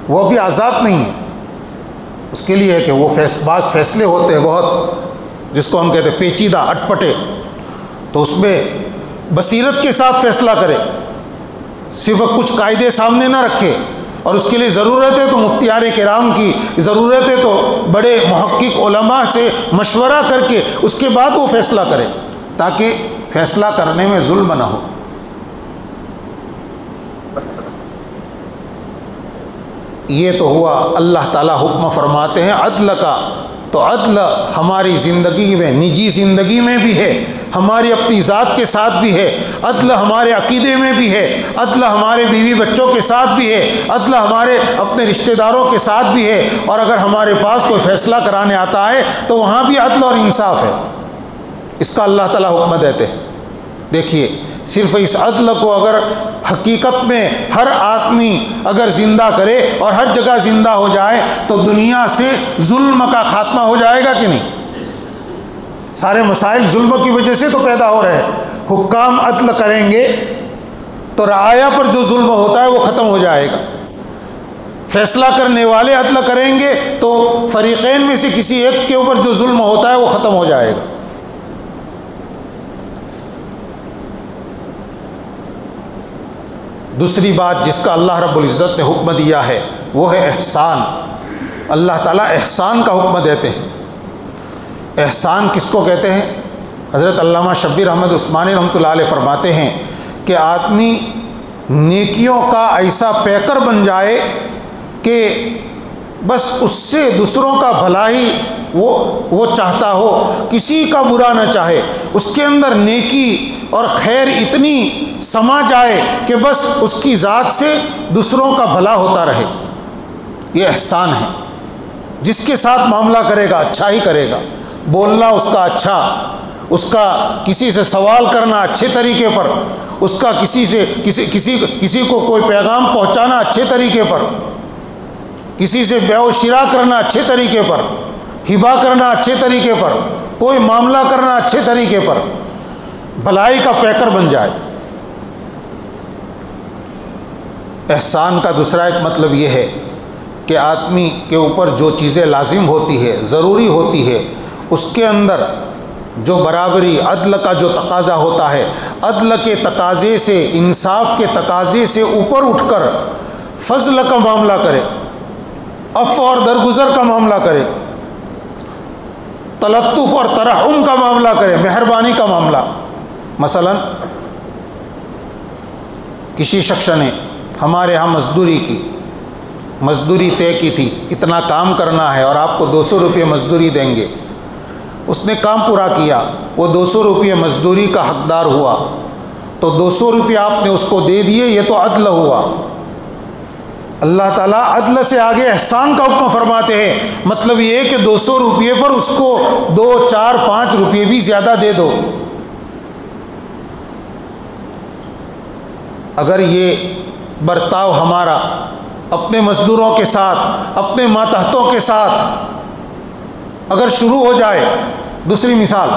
وہ بھی آزاد نہیں ہے۔ اس کے لیے ہے کہ وہ بعض فیصلے ہوتے ہیں بہت، جس کو ہم کہتے ہیں پیچیدہ، اٹپٹے، تو اس میں بصیرت کے ساتھ فیصلہ کرے، صرف کچھ قاعدے سامنے نہ رکھے، اور اس کے لیے ضرورت ہے تو مفتیان کرام کی، ضرورت ہے تو بڑے محقق علماء سے مشورہ کر کے اس کے بعد وہ فیصلہ کرے، تاکہ فیصلہ کرنے میں ظلم نہ ہو۔ یہ تو ہوا اللہ تعالیٰ حکم فرماتے ہیں عدل کا، تو عدل ہماری زندگی میں، نجی زندگی میں بھی ہے، ہماری اپنی ذات کے ساتھ بھی ہے، عدل ہمارے عقیدے میں بھی ہے، عدل ہمارے بیوی بچوں کے ساتھ بھی ہے، عدل ہمارے اپنے رشتہ داروں کے ساتھ بھی ہے، اور اگر ہمارے پاس کوئی فیصلہ کرانے آتا ہے تو وہاں بھی عدل اور انصاف ہے۔ اس کا اللہ تعالیٰ حکم دیتے ہیں۔ دیکھیے، صرف اس عدل کو اگر حقیقت میں ہر آدمی اگر زندہ کرے اور ہر جگہ زندہ ہو جائے تو دنیا سے ظلم کا خاتمہ ہو جائے گا کہ نہیں؟ سارے مسائل ظلم کی وجہ سے تو پیدا ہو رہے ہیں۔ حکام عدل کریں گے تو رعایا پر جو ظلم ہوتا ہے وہ ختم ہو جائے گا، فیصلہ کرنے والے عدل کریں گے تو فریقین میں سے کسی ایک کے اوپر جو ظلم ہوتا ہے وہ ختم ہو جائے گا۔ دوسری بات جس کا اللہ رب العزت نے حکم دیا ہے وہ ہے احسان۔ اللہ تعالیٰ احسان کا حکم دیتے ہیں۔ احسان کس کو کہتے ہیں؟ حضرت علامہ شبیر احمد عثمانی رحمۃ اللہ علیہ فرماتے ہیں کہ آدمی نیکیوں کا ایسا پیکر بن جائے کہ بس اس سے دوسروں کا بھلا ہی وہ چاہتا ہو، کسی کا برا نہ چاہے، اس کے اندر نیکی اور خیر اتنی سما جائے کہ بس اس کی ذات سے دوسروں کا بھلا ہوتا رہے۔ یہ احسان ہے۔ جس کے ساتھ معاملہ کرے گا اچھا ہی کرے گا، بولنا اس کا اچھا، اس کا کسی سے سوال کرنا اچھے طریقے پر، اس کا کسی کو کوئی پیغام پہنچانا اچھے طریقے پر، کسی سے بیع و شراء کرنا اچھے طریقے پر، ہبہ کرنا اچھے طریقے پر، کوئی معاملہ کرنا اچھے طریقے پر، بھلائی کا پیکر بن جائے۔ احسان کا دوسرا ایک مطلب یہ ہے کہ آدمی کے اوپر جو چیزیں لازم ہوتی ہے، ضروری ہوتی ہے، اس کے اندر جو برابری، عدل کا جو تقاضا ہوتا ہے، عدل کے تقاضے سے، انصاف کے تقاضے سے اوپر اٹھ کر فضل کا معاملہ کرے، عفو اور درگزر کا معاملہ کرے، تلطف اور ترحم کا معاملہ کرے، مہربانی کا معاملہ۔ مثلا کسی شخص نے ہمارے ہاں مزدوری طے کی تھی، اتنا کام کرنا ہے اور آپ کو 200 روپے مزدوری دیں گے۔ اس نے کام پورا کیا، وہ 200 روپے مزدوری کا حقدار ہوا، تو 200 روپے آپ نے اس کو دے دیے، یہ تو عدل ہوا۔ اللہ تعالیٰ عدل سے آگے احسان کا حکم فرماتے ہیں، مطلب یہ ہے کہ 200 روپے پر اس کو 2، 4، 5 روپے بھی زیادہ دے دو۔ اگر یہ برتاؤ ہمارا اپنے مزدوروں کے ساتھ، اپنے ماتحتوں کے ساتھ اگر شروع ہو جائے، دوسری مثال،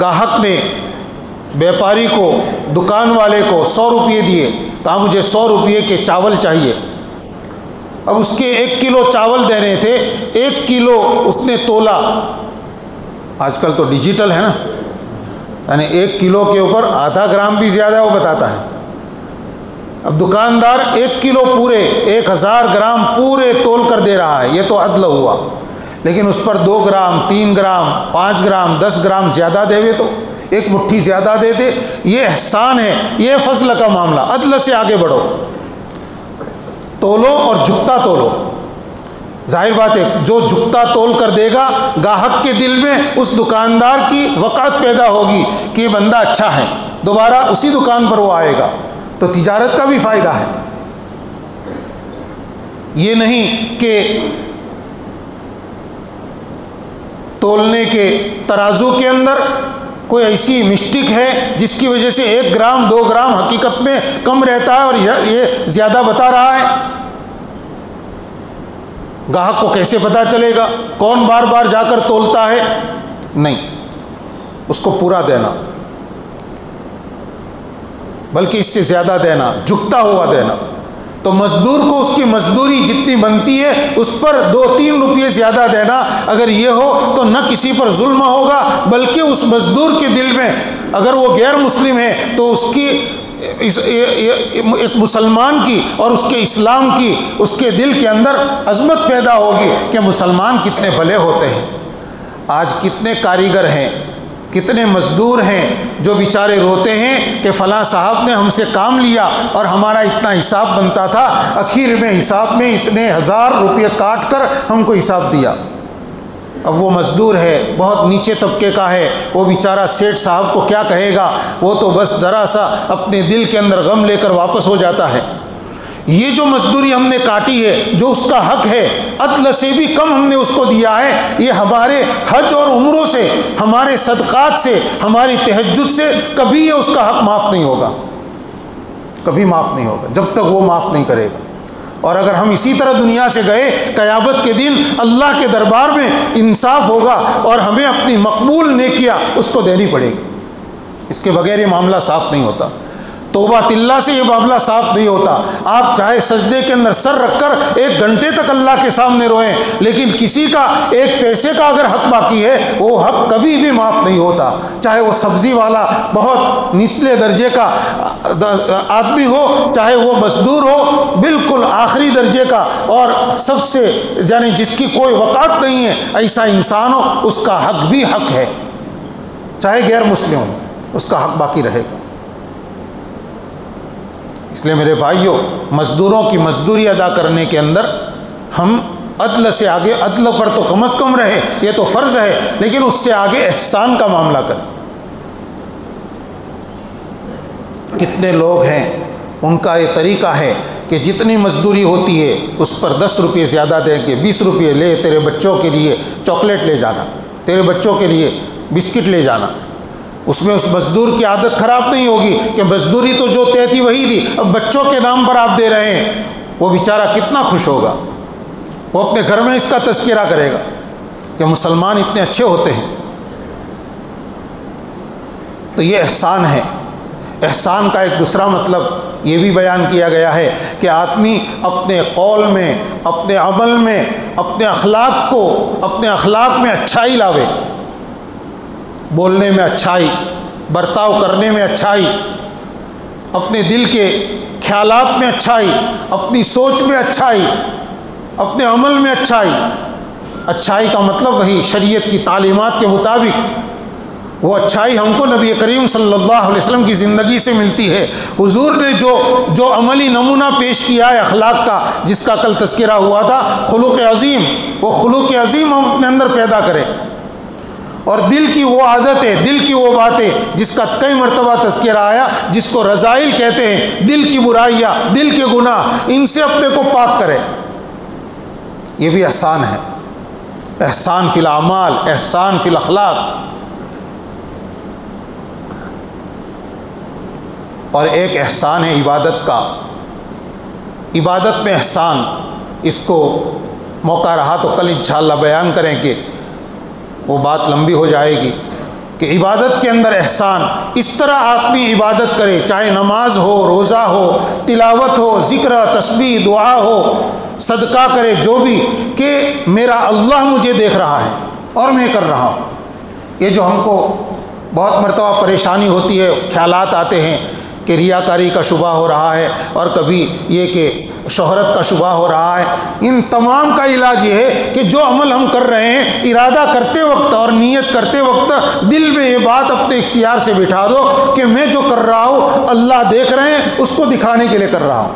گاہک نے بیپاری کو، دکان والے کو 100 روپے دیے، کہا مجھے 100 روپے کے چاول چاہیے۔ اب اس کے 1 کلو چاول دینے تھے، 1 کلو اس نے تولا، آج کل تو ڈیجیٹل ہے نا، یعنی 1 کلو کے اوپر آدھا گرام بھی زیادہ وہ بتاتا ہے۔ اب دکاندار 1 کلو پورے 1000 گرام پورے تول کر دے رہا ہے، یہ تو عدل ہوا۔ لیکن اس پر 2 گرام، 3 گرام، 5 گرام، 10 گرام زیادہ دے تو، 1 مٹھی زیادہ دے دے، یہ احسان ہے، یہ فضل کا معاملہ۔ عدل سے آگے بڑھو، تولو اور جھکتا تولو۔ ظاہر بات ہے جو جھکتا تول کر دے گا، گاہک کے دل میں اس دکاندار کی وقعت پیدا ہوگی کہ یہ بندہ اچھا ہے، دوبارہ اسی دکان پر وہ آئے گا، تو تجارت کا بھی فائدہ ہے۔ یہ نہیں کہ تولنے کے ترازو کے اندر کوئی ایسی مسٹک ہے جس کی وجہ سے 1 گرام 2 گرام حقیقت میں کم رہتا ہے اور یہ زیادہ بتا رہا ہے. گاہک کو کیسے پتہ چلے گا؟ کون بار بار جا کر تولتا ہے؟ نہیں، اس کو پورا دینا، بلکہ اس سے زیادہ دینا، جھکتا ہوا دینا. تو مزدور کو اس کی مزدوری جتنی بنتی ہے اس پر 2-3 روپئے زیادہ دینا. اگر یہ ہو تو نہ کسی پر ظلم ہوگا، بلکہ اس مزدور کے دل میں، اگر وہ غیر مسلم ہے تو اس کی ایک مسلمان کی اور اس کے اسلام کی اس کے دل کے اندر عظمت پیدا ہوگی کہ مسلمان کتنے بھلے ہوتے ہیں. آج کتنے کاریگر ہیں، کتنے مزدور ہیں جو بیچارے روتے ہیں کہ فلاں صاحب نے ہم سے کام لیا اور ہمارا اتنا حساب بنتا تھا، اخیر میں حساب میں اتنے 1000 روپئے کاٹ کر ہم کو حساب دیا. اب وہ مزدور ہے، بہت نیچے طبقے کا ہے، وہ بیچارہ سیٹھ صاحب کو کیا کہے گا؟ وہ تو بس ذرا سا اپنے دل کے اندر غم لے کر واپس ہو جاتا ہے. یہ جو مزدوری ہم نے کاٹی ہے، جو اس کا حق ہے، عدل سے بھی کم ہم نے اس کو دیا ہے. یہ ہمارے حج اور عمروں سے، ہمارے صدقات سے، ہماری تہجد سے کبھی یہ اس کا حق معاف نہیں ہوگا، کبھی معاف نہیں ہوگا جب تک وہ معاف نہیں کرے گا. اور اگر ہم اسی طرح دنیا سے گئے، قیامت کے دن اللہ کے دربار میں انصاف ہوگا اور ہمیں اپنی مقبول نیکیاں اس کو دینی پڑے گی. اس کے بغیر یہ معاملہ صاف نہیں ہوتا. توبہ اللہ سے یہ معاملہ صاف نہیں ہوتا. آپ چاہے سجدے کے اندر سر رکھ کر 1 گھنٹے تک اللہ کے سامنے روئیں، لیکن کسی کا 1 پیسے کا اگر حق باقی ہے وہ حق کبھی بھی معاف نہیں ہوتا. چاہے وہ سبزی والا بہت نچلے درجے کا آدمی ہو، چاہے وہ مزدور ہو بالکل آخری درجے کا اور سب سے یعنی جس کی کوئی وقعت نہیں ہے، ایسا انسان ہو، اس کا حق بھی حق ہے. چاہے غیر مسلم ہو، اس کا حق باقی رہے گا. اس لیے میرے بھائیوں، مزدوروں کی مزدوری ادا کرنے کے اندر ہم عدل سے آگے، عدل پر تو کم از کم رہے، یہ تو فرض ہے، لیکن اس سے آگے احسان کا معاملہ کریں. کتنے لوگ ہیں ان کا یہ طریقہ ہے کہ جتنی مزدوری ہوتی ہے اس پر 10 روپئے زیادہ دیں گے. 20 روپئے لے، تیرے بچوں کے لیے چاکلیٹ لے جانا، تیرے بچوں کے لیے بسکٹ لے جانا. اس میں اس مزدور کی عادت خراب نہیں ہوگی کہ مزدوری تو جو طے تھی وہی تھی، اب بچوں کے نام پر آپ دے رہے ہیں. وہ بیچارہ کتنا خوش ہوگا، وہ اپنے گھر میں اس کا تذکرہ کرے گا کہ مسلمان اتنے اچھے ہوتے ہیں. تو یہ احسان ہے. احسان کا ایک دوسرا مطلب یہ بھی بیان کیا گیا ہے کہ آدمی اپنے قول میں، اپنے عمل میں، اپنے اخلاق میں اچھائی لاوے. بولنے میں اچھائی، برتاؤ کرنے میں اچھائی، اپنے دل کے خیالات میں اچھائی، اپنی سوچ میں اچھائی، اپنے عمل میں اچھائی. اچھائی کا مطلب وہی شریعت کی تعلیمات کے مطابق وہ اچھائی ہم کو نبی کریم صلی اللہ علیہ وسلم کی زندگی سے ملتی ہے. حضور نے جو عملی نمونہ پیش کیا ہے اخلاق کا، جس کا کل تذکرہ ہوا تھا، خلق عظیم، وہ خلق عظیم ہم اپنے اندر پیدا کریں. اور دل کی وہ عادتیں، دل کی وہ باتیں جس کا کئی مرتبہ تذکرہ آیا، جس کو رذائل کہتے ہیں، دل کی برائیاں، دل کے گناہ، ان سے اپنے کو پاک کرے. یہ بھی احسان ہے. احسان فی الاعمال، احسان فی الاخلاق. اور ایک احسان ہے عبادت کا. عبادت میں احسان، اس کو موقع رہا تو کل انشاءاللہ بیان کریں کہ وہ بات لمبی ہو جائے گی کہ عبادت کے اندر احسان. اس طرح آدمی عبادت کرے، چاہے نماز ہو، روزہ ہو، تلاوت ہو، ذکر، تسبیح، دعا ہو، صدقہ کرے، جو بھی، کہ میرا اللہ مجھے دیکھ رہا ہے اور میں کر رہا ہوں. یہ جو ہم کو بہت مرتبہ پریشانی ہوتی ہے، خیالات آتے ہیں کہ ریاکاری کا شبہ ہو رہا ہے اور کبھی یہ کہ شہرت کا شبہ ہو رہا ہے. ان تمام کا علاج یہ ہے کہ جو عمل ہم کر رہے ہیں، ارادہ کرتے وقت اور نیت کرتے وقت دل میں یہ بات اپنے اختیار سے بٹھا دو کہ میں جو کر رہا ہوں اللہ دیکھ رہے ہیں، اس کو دکھانے کے لیے کر رہا ہوں.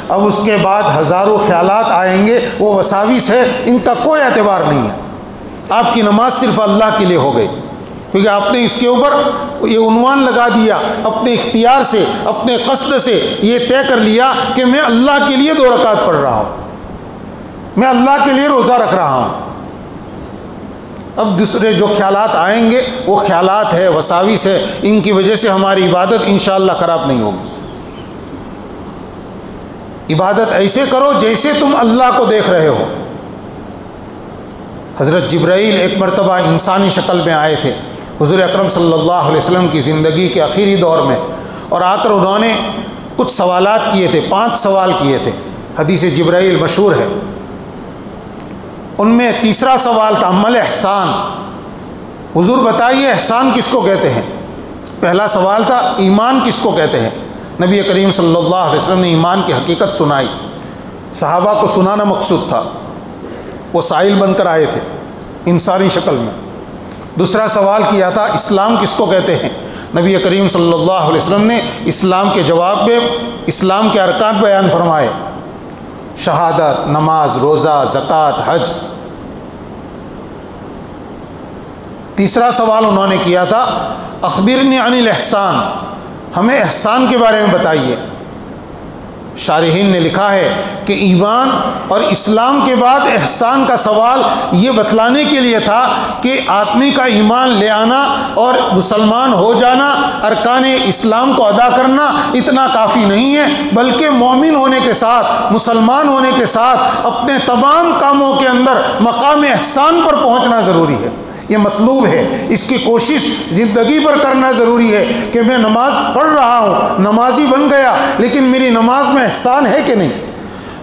اب اس کے بعد ہزاروں خیالات آئیں گے، وہ وساوس ہے، ان کا کوئی اعتبار نہیں ہے. آپ کی نماز صرف اللہ کے لیے ہو گئی، کیونکہ آپ نے اس کے اوپر یہ عنوان لگا دیا، اپنے اختیار سے، اپنے قصد سے یہ طے کر لیا کہ میں اللہ کے لیے 2 رکعت پڑھ رہا ہوں. میں اللہ کے لیے روزہ رکھ رہا ہوں. اب دوسرے جو خیالات آئیں گے وہ خیالات ہے، وساوس ہے، ان کی وجہ سے ہماری عبادت انشاءاللہ خراب نہیں ہوگی. عبادت ایسے کرو جیسے تم اللہ کو دیکھ رہے ہو. حضرت جبرائیل ایک مرتبہ انسانی شکل میں آئے تھے حضور اکرم صلی اللہ علیہ وسلم کی زندگی کے آخری دور میں، اور آ کر انہوں نے کچھ سوالات کیے تھے، 5 سوال کیے تھے. حدیث جبرائیل مشہور ہے. ان میں تیسرا سوال تھا عمل احسان. حضور بتائیے احسان کس کو کہتے ہیں؟ پہلا سوال تھا ایمان کس کو کہتے ہیں؟ نبی کریم صلی اللہ علیہ وسلم نے ایمان کی حقیقت سنائی. صحابہ کو سنانا مقصود تھا، وہ سائل بن کر آئے تھے انسانی شکل میں. دوسرا سوال کیا تھا اسلام کس کو کہتے ہیں؟ نبی کریم صلی اللہ علیہ وسلم نے اسلام کے جواب میں اسلام کے ارکان بیان فرمائے، شہادت، نماز، روزہ، زکوٰۃ، حج. تیسرا سوال انہوں نے کیا تھا اخبرنی عن الاحسان، ہمیں احسان کے بارے میں بتائیے. شارحین نے لکھا ہے کہ ایمان اور اسلام کے بعد احسان کا سوال یہ بتلانے کے لیے تھا کہ آدمی کا ایمان لے آنا اور مسلمان ہو جانا، ارکان اسلام کو ادا کرنا اتنا کافی نہیں ہے، بلکہ مومن ہونے کے ساتھ، مسلمان ہونے کے ساتھ اپنے تمام کاموں کے اندر مقام احسان پر پہنچنا ضروری ہے. یہ مطلوب ہے، اس کی کوشش زندگی پر کرنا ضروری ہے کہ میں نماز پڑھ رہا ہوں، نمازی بن گیا، لیکن میری نماز میں احسان ہے کہ نہیں؟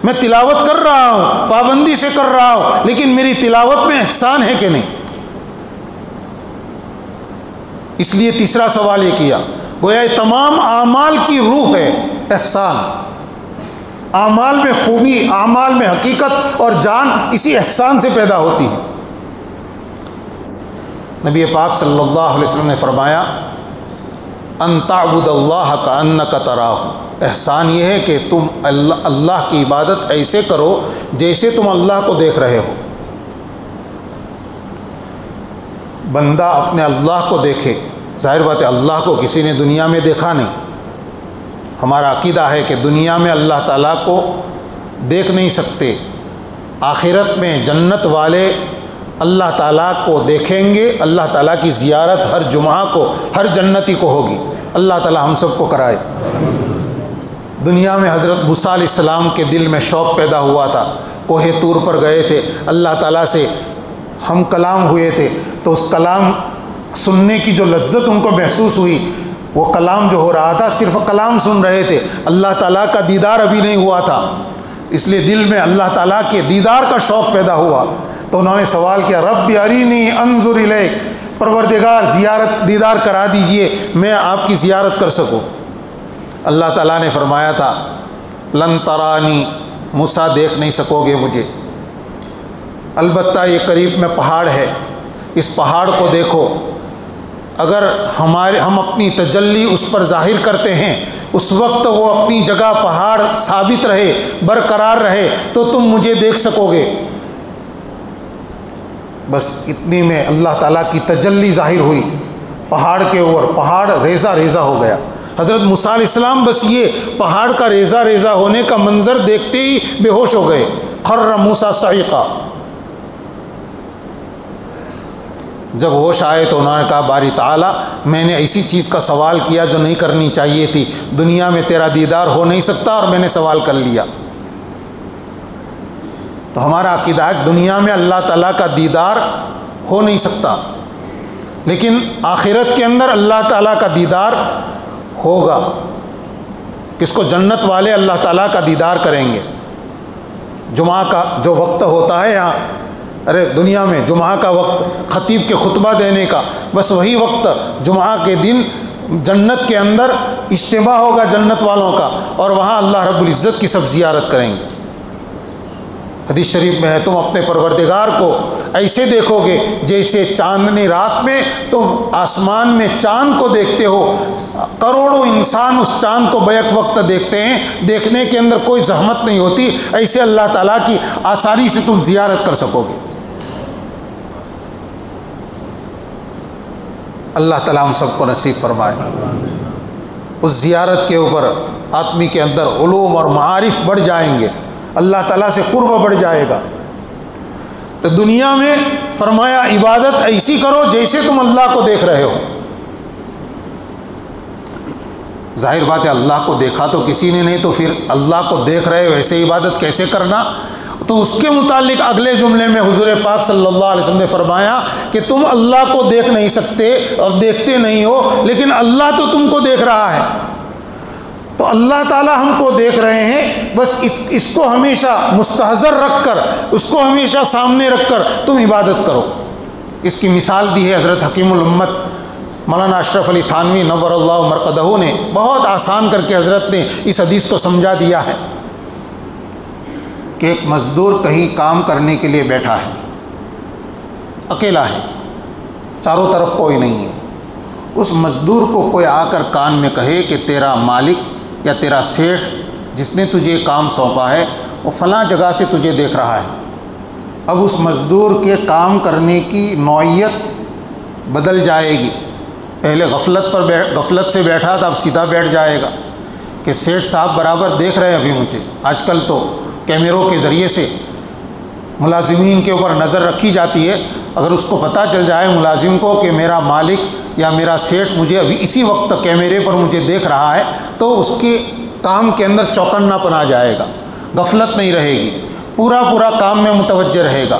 میں تلاوت کر رہا ہوں، پابندی سے کر رہا ہوں، لیکن میری تلاوت میں احسان ہے کہ نہیں؟ اس لیے تیسرا سوال یہ کیا. گویا تمام اعمال کی روح ہے احسان. اعمال میں خوبی، اعمال میں حقیقت اور جان اسی احسان سے پیدا ہوتی ہے. نبی پاک صلی اللہ علیہ وسلم نے فرمایا ان تعبد اللہ کأنک تراہ. احسان یہ ہے کہ تم اللہ کی عبادت ایسے کرو جیسے تم اللہ کو دیکھ رہے ہو. بندہ اپنے اللہ کو دیکھے. ظاہر بات ہے اللہ کو کسی نے دنیا میں دیکھا نہیں. ہمارا عقیدہ ہے کہ دنیا میں اللہ تعالیٰ کو دیکھ نہیں سکتے. آخرت میں جنت والے اللہ تعالیٰ کو دیکھیں گے. اللہ تعالیٰ کی زیارت ہر جمعہ کو ہر جنتی کو ہوگی. اللہ تعالیٰ ہم سب کو کرائے. دنیا میں حضرت موسیٰ علیہ السلام کے دل میں شوق پیدا ہوا تھا. کوہ طور پر گئے تھے، اللہ تعالیٰ سے ہم کلام ہوئے تھے، تو اس کلام سننے کی جو لذت ان کو محسوس ہوئی، وہ کلام جو ہو رہا تھا صرف کلام سن رہے تھے، اللہ تعالیٰ کا دیدار ابھی نہیں ہوا تھا. اس لیے دل میں اللہ تعالیٰ کے دیدار کا شوق پیدا ہوا. تو انہوں نے سوال کیا رب ارینی انظر الیک، پروردگار زیارت دیدار کرا دیجئے میں آپ کی زیارت کر سکوں. اللہ تعالیٰ نے فرمایا تھا لن ترانی، موسیٰ دیکھ نہیں سکو گے مجھے، البتہ یہ قریب میں پہاڑ ہے، اس پہاڑ کو دیکھو. اگر ہم اپنی تجلی اس پر ظاہر کرتے ہیں، اس وقت وہ اپنی جگہ پہاڑ ثابت رہے، برقرار رہے، تو تم مجھے دیکھ سکو گے. بس اتنی میں اللہ تعالیٰ کی تجلی ظاہر ہوئی پہاڑ کے اوپر. پہاڑ ریزہ ریزہ ہو گیا. حضرت موسیٰ علیہ السلام بس یہ پہاڑ کا ریزہ ریزہ ہونے کا منظر دیکھتے ہی بے ہوش ہو گئے. خر موسیٰ صعقا. جب ہوش آئے تو انہوں نے کہا باری تعالیٰ میں نے ایسی چیز کا سوال کیا جو نہیں کرنی چاہیے تھی. دنیا میں تیرا دیدار ہو نہیں سکتا اور میں نے سوال کر لیا. تو ہمارا عقیدہ ہے دنیا میں اللہ تعالیٰ کا دیدار ہو نہیں سکتا، لیکن آخرت کے اندر اللہ تعالیٰ کا دیدار ہوگا. کس کو؟ جنت والے اللہ تعالیٰ کا دیدار کریں گے. جمعہ کا جو وقت ہوتا ہے یہاں، ارے دنیا میں جمعہ کا وقت خطیب کے خطبہ دینے کا، بس وہی وقت جمعہ کے دن جنت کے اندر اجتماع ہوگا جنت والوں کا، اور وہاں اللہ رب العزت کی سب زیارت کریں گے. حدیث شریف میں ہے تم اپنے پروردگار کو ایسے دیکھو گے جیسے چاندنی رات میں تم آسمان میں چاند کو دیکھتے ہو. کروڑوں انسان اس چاند کو بیک وقت دیکھتے ہیں، دیکھنے کے اندر کوئی زحمت نہیں ہوتی. ایسے اللہ تعالیٰ کی آسانی سے تم زیارت کر سکو گے. اللہ تعالیٰ ہم سب کو نصیب فرمائے. اس زیارت کے اوپر آدمی کے اندر علوم اور معارف بڑھ جائیں گے، اللہ تعالیٰ سے قرب بڑھ جائے گا. تو دنیا میں فرمایا عبادت ایسی کرو جیسے تم اللہ کو دیکھ رہے ہو۔ ظاہر بات ہے اللہ کو دیکھا تو کسی نے نہیں، تو پھر اللہ کو دیکھ رہے ویسے عبادت کیسے کرنا؟ تو اس کے متعلق اگلے جملے میں حضور پاک صلی اللہ علیہ وسلم نے فرمایا کہ تم اللہ کو دیکھ نہیں سکتے اور دیکھتے نہیں ہو، لیکن اللہ تو تم کو دیکھ رہا ہے۔ تو اللہ تعالیٰ ہم کو دیکھ رہے ہیں، بس اس کو ہمیشہ مستحضر رکھ کر، اس کو ہمیشہ سامنے رکھ کر تم عبادت کرو۔ اس کی مثال دی ہے حضرت حکیم الامت مولانا اشرف علی تھانوی نور اللہ مرقدہ نے، بہت آسان کر کے حضرت نے اس حدیث کو سمجھا دیا ہے کہ ایک مزدور کہیں کام کرنے کے لیے بیٹھا ہے، اکیلا ہے، چاروں طرف کوئی نہیں ہے۔ اس مزدور کو کوئی آ کر کان میں کہے کہ تیرا مالک یا تیرا سیٹھ جس نے تجھے کام سونپا ہے وہ فلاں جگہ سے تجھے دیکھ رہا ہے۔ اب اس مزدور کے کام کرنے کی نوعیت بدل جائے گی، پہلے غفلت سے بیٹھا تھا، اب سیدھا بیٹھ جائے گا کہ سیٹھ صاحب برابر دیکھ رہے ہیں ابھی مجھے۔ آج کل تو کیمروں کے ذریعے سے ملازمین کے اوپر نظر رکھی جاتی ہے، اگر اس کو پتہ چل جائے ملازم کو کہ میرا مالک یا میرا سیٹھ مجھے ابھی اسی وقت کیمرے پر مجھے دیکھ رہا ہے، تو اس کے کام کے اندر چوکنا پن آ جائے گا، غفلت نہیں رہے گی، پورا کام میں متوجہ رہے گا۔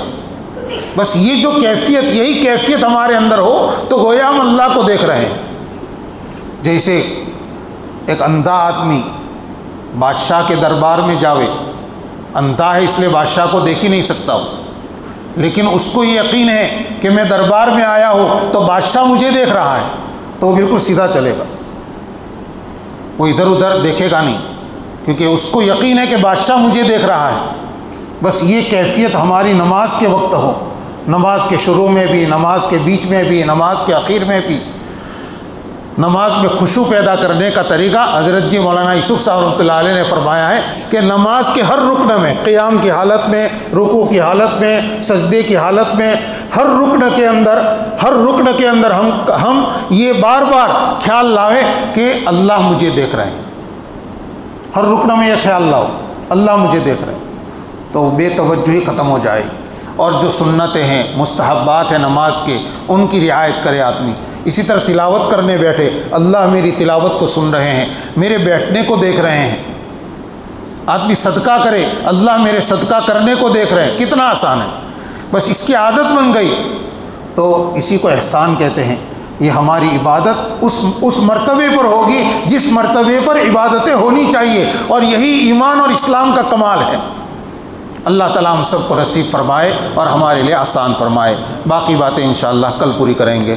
بس یہ جو کیفیت، یہی کیفیت ہمارے اندر ہو تو گویا ہم اللہ کو دیکھ رہے ہیں۔ جیسے ایک اندھا آدمی بادشاہ کے دربار میں جاوے، اندھا ہے اس لیے بادشاہ کو دیکھ ہی نہیں سکتا ہو، لیکن اس کو یہ یقین ہے کہ میں دربار میں آیا ہوں تو بادشاہ مجھے دیکھ رہا ہے، تو وہ بالکل سیدھا چلے گا، وہ ادھر ادھر دیکھے گا نہیں، کیونکہ اس کو یقین ہے کہ بادشاہ مجھے دیکھ رہا ہے۔ بس یہ کیفیت ہماری نماز کے وقت ہو، نماز کے شروع میں بھی، نماز کے بیچ میں بھی، نماز کے آخر میں بھی۔ نماز میں خشوع پیدا کرنے کا طریقہ حضرت جی مولانا یوسف صاحب رحمۃ اللہ علیہ نے فرمایا ہے کہ نماز کے ہر رکن میں، قیام کی حالت میں، رکوع کی حالت میں، سجدے کی حالت میں، ہر رکن کے اندر ہم یہ بار بار خیال لاویں کہ اللہ مجھے دیکھ رہے ہیں۔ ہر رکن میں یہ خیال لاؤ اللہ مجھے دیکھ رہے ہیں، تو بے توجہی ختم ہو جائے گی۔ اور جو سنتیں ہیں، مستحبات ہیں نماز کے، ان کی رعایت کرے آدمی۔ اسی طرح تلاوت کرنے بیٹھے، اللہ میری تلاوت کو سن رہے ہیں، میرے بیٹھنے کو دیکھ رہے ہیں۔ آدمی صدقہ کرے، اللہ میرے صدقہ کرنے کو دیکھ رہے ہیں، کتنا آسان ہے۔ بس اس کی عادت بن گئی تو اسی کو احسان کہتے ہیں۔ یہ ہماری عبادت اس مرتبے پر ہوگی جس مرتبے پر عبادتیں ہونی چاہیے، اور یہی ایمان اور اسلام کا کمال ہے۔ اللہ تعالیٰ ہم سب کو نصیب فرمائے اور ہمارے لیے آسان فرمائے۔ باقی باتیں انشاءاللہ کل پوری کریں گے۔